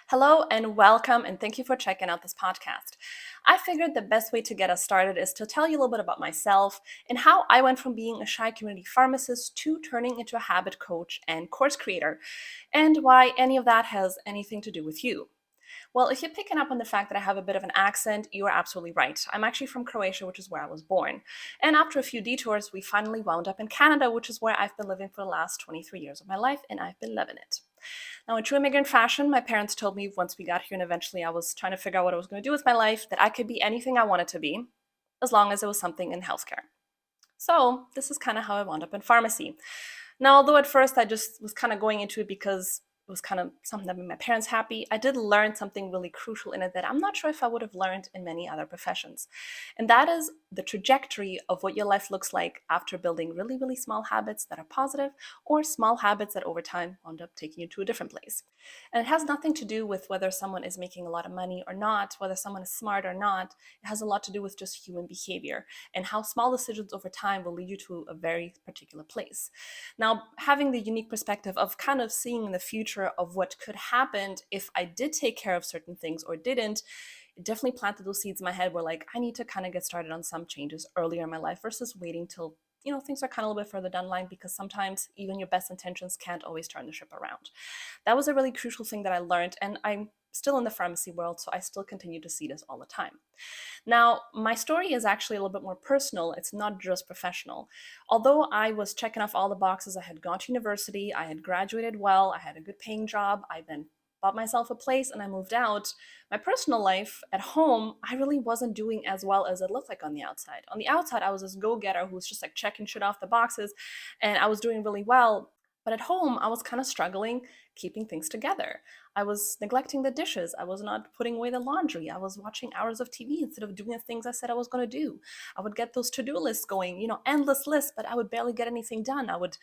Hello and welcome, and thank you for checking out this podcast. I figured the best way to get us started is to tell you a little bit about myself and how I went from being a shy community pharmacist to turning into a habit coach and course creator, and why any of that has anything to do with you. Well, if you're picking up on the fact that I have a bit of an accent, you are absolutely right. I'm actually from Croatia, which is where I was born. And after a few detours, we finally wound up in Canada, which is where I've been living for the last 23 years of my life, and I've been loving it. Now, in true immigrant fashion, my parents told me once we got here and eventually I was trying to figure out what I was going to do with my life that I could be anything I wanted to be, as long as it was something in healthcare. So, this is kind of how I wound up in pharmacy. Now, although at first I just was kind of going into it because it was kind of something that made my parents happy, I did learn something really crucial in it that I'm not sure if I would have learned in many other professions. And that is the trajectory of what your life looks like after building really, really small habits that are positive or small habits that over time wound up taking you to a different place. And it has nothing to do with whether someone is making a lot of money or not, whether someone is smart or not. It has a lot to do with just human behavior and how small decisions over time will lead you to a very particular place. Now, having the unique perspective of kind of seeing the future of what could happen if I did take care of certain things or didn't, it definitely planted those seeds in my head where like I need to kind of get started on some changes earlier in my life versus waiting till things are kind of a little bit further down the line, because sometimes even your best intentions can't always turn the ship around. That was a really crucial thing that I learned, and I'm still in the pharmacy world, so I still continue to see this all the time. Now, my story is actually a little bit more personal. It's not just professional. Although I was checking off all the boxes, I had gone to university, I had graduated well, I had a good paying job, I then bought myself a place and I moved out. My personal life at home, I really wasn't doing as well as it looked like on the outside. On the outside, I was this go-getter who was just like checking shit off the boxes and I was doing really well. But at home, I was kind of struggling keeping things together. I was neglecting the dishes. I was not putting away the laundry. I was watching hours of TV instead of doing the things I said I was going to do. I would get those to-do lists going, endless lists, but I would barely get anything done. I would,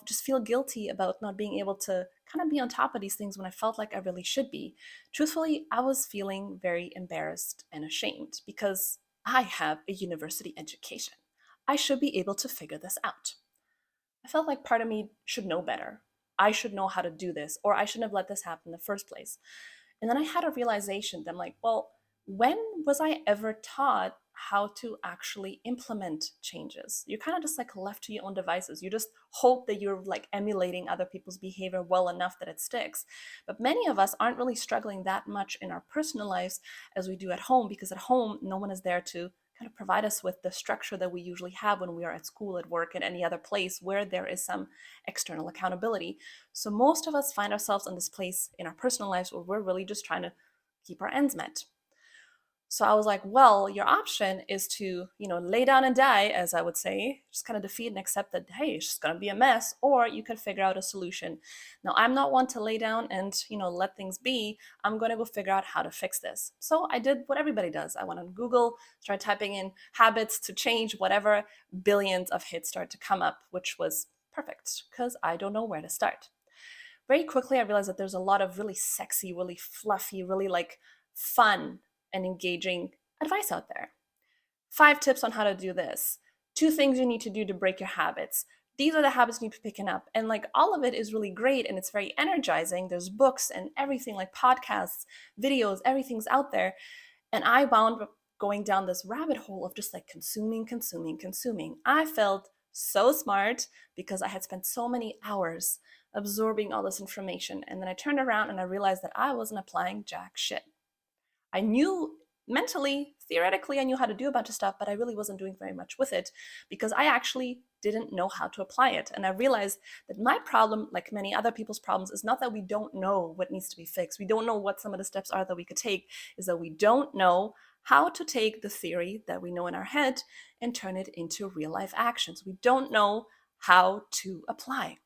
just feel guilty about not being able to kind of be on top of these things when I felt like I really should be. Truthfully, I was feeling very embarrassed and ashamed because I have a university education. I should be able to figure this out. I felt like part of me should know better. I should know how to do this, or I shouldn't have let this happen in the first place. And then I had a realization that I'm like, well, when was I ever taught how to actually implement changes? You're kind of just like left to your own devices. You just hope that you're like emulating other people's behavior well enough that it sticks. But many of us aren't really struggling that much in our personal lives as we do at home, because at home, no one is there to kind of provide us with the structure that we usually have when we are at school, at work, at any other place where there is some external accountability. So most of us find ourselves in this place in our personal lives where we're really just trying to keep our ends met. So I was like, well, your option is to, lay down and die, as I would say, just kind of defeat and accept that, hey, it's just going to be a mess, or you could figure out a solution. Now, I'm not one to lay down and, let things be. I'm going to go figure out how to fix this. So I did what everybody does. I went on Google, started typing in habits to change whatever, billions of hits started to come up, which was perfect because I don't know where to start. Very quickly, I realized that there's a lot of really sexy, really fluffy, really like fun and engaging advice out there. 5 tips on how to do this. 2 things you need to do to break your habits. These are the habits you need to be picking up. And like all of it is really great and it's very energizing. There's books and everything, like podcasts, videos, everything's out there. And I wound up going down this rabbit hole of just like consuming. I felt so smart because I had spent so many hours absorbing all this information. And then I turned around and I realized that I wasn't applying jack shit. I knew mentally, theoretically, I knew how to do a bunch of stuff, but I really wasn't doing very much with it because I actually didn't know how to apply it. And I realized that my problem, like many other people's problems, is not that we don't know what needs to be fixed. We don't know what some of the steps are that we could take, is that we don't know how to take the theory that we know in our head and turn it into real life actions. We don't know how to apply.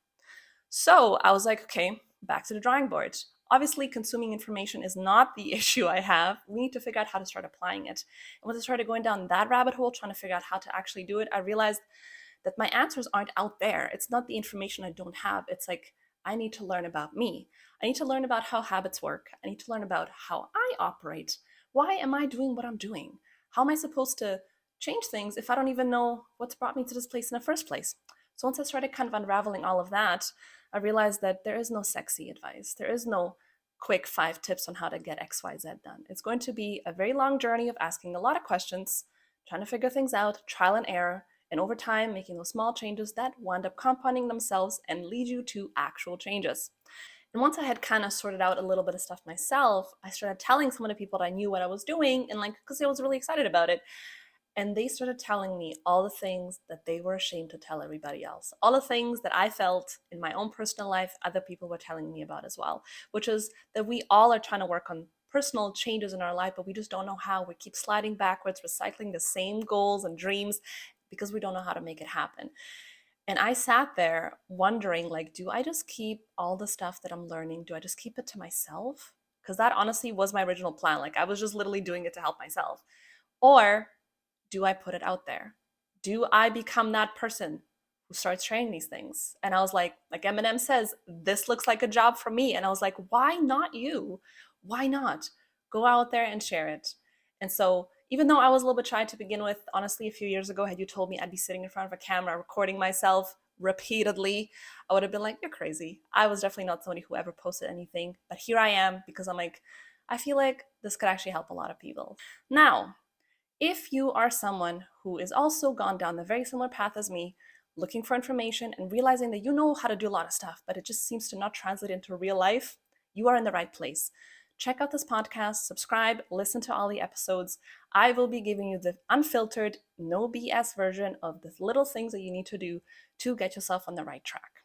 So I was like, okay, back to the drawing board. Obviously, consuming information is not the issue I have. We need to figure out how to start applying it. And once I started going down that rabbit hole, trying to figure out how to actually do it, I realized that my answers aren't out there. It's not the information I don't have. It's like, I need to learn about me. I need to learn about how habits work. I need to learn about how I operate. Why am I doing what I'm doing? How am I supposed to change things if I don't even know what's brought me to this place in the first place? So once I started kind of unraveling all of that, I realized that there is no sexy advice. There is no quick 5 tips on how to get XYZ done. It's going to be a very long journey of asking a lot of questions, trying to figure things out, trial and error, and over time making those small changes that wind up compounding themselves and lead you to actual changes. And once I had kind of sorted out a little bit of stuff myself, I started telling some of the people that I knew what I was doing, and like, because I was really excited about it. And they started telling me all the things that they were ashamed to tell everybody else. All the things that I felt in my own personal life, other people were telling me about as well, which is that we all are trying to work on personal changes in our life, but we just don't know how. We keep sliding backwards, recycling the same goals and dreams because we don't know how to make it happen. And I sat there wondering, like, do I just keep all the stuff that I'm learning? Do I just keep it to myself? Because that honestly was my original plan. Like, I was just literally doing it to help myself. Or do I put it out there? Do I become that person who starts sharing these things? And I was like Eminem says, this looks like a job for me. And I was like, why not you? Why not? Go out there and share it. And so, even though I was a little bit shy to begin with, honestly, a few years ago, had you told me I'd be sitting in front of a camera recording myself repeatedly, I would have been like, you're crazy. I was definitely not somebody who ever posted anything. But here I am because I'm like, I feel like this could actually help a lot of people. Now, if you are someone who is also gone down the very similar path as me, looking for information and realizing that you know how to do a lot of stuff, but it just seems to not translate into real life, you are in the right place. Check out this podcast, subscribe, listen to all the episodes. I will be giving you the unfiltered, no BS version of the little things that you need to do to get yourself on the right track.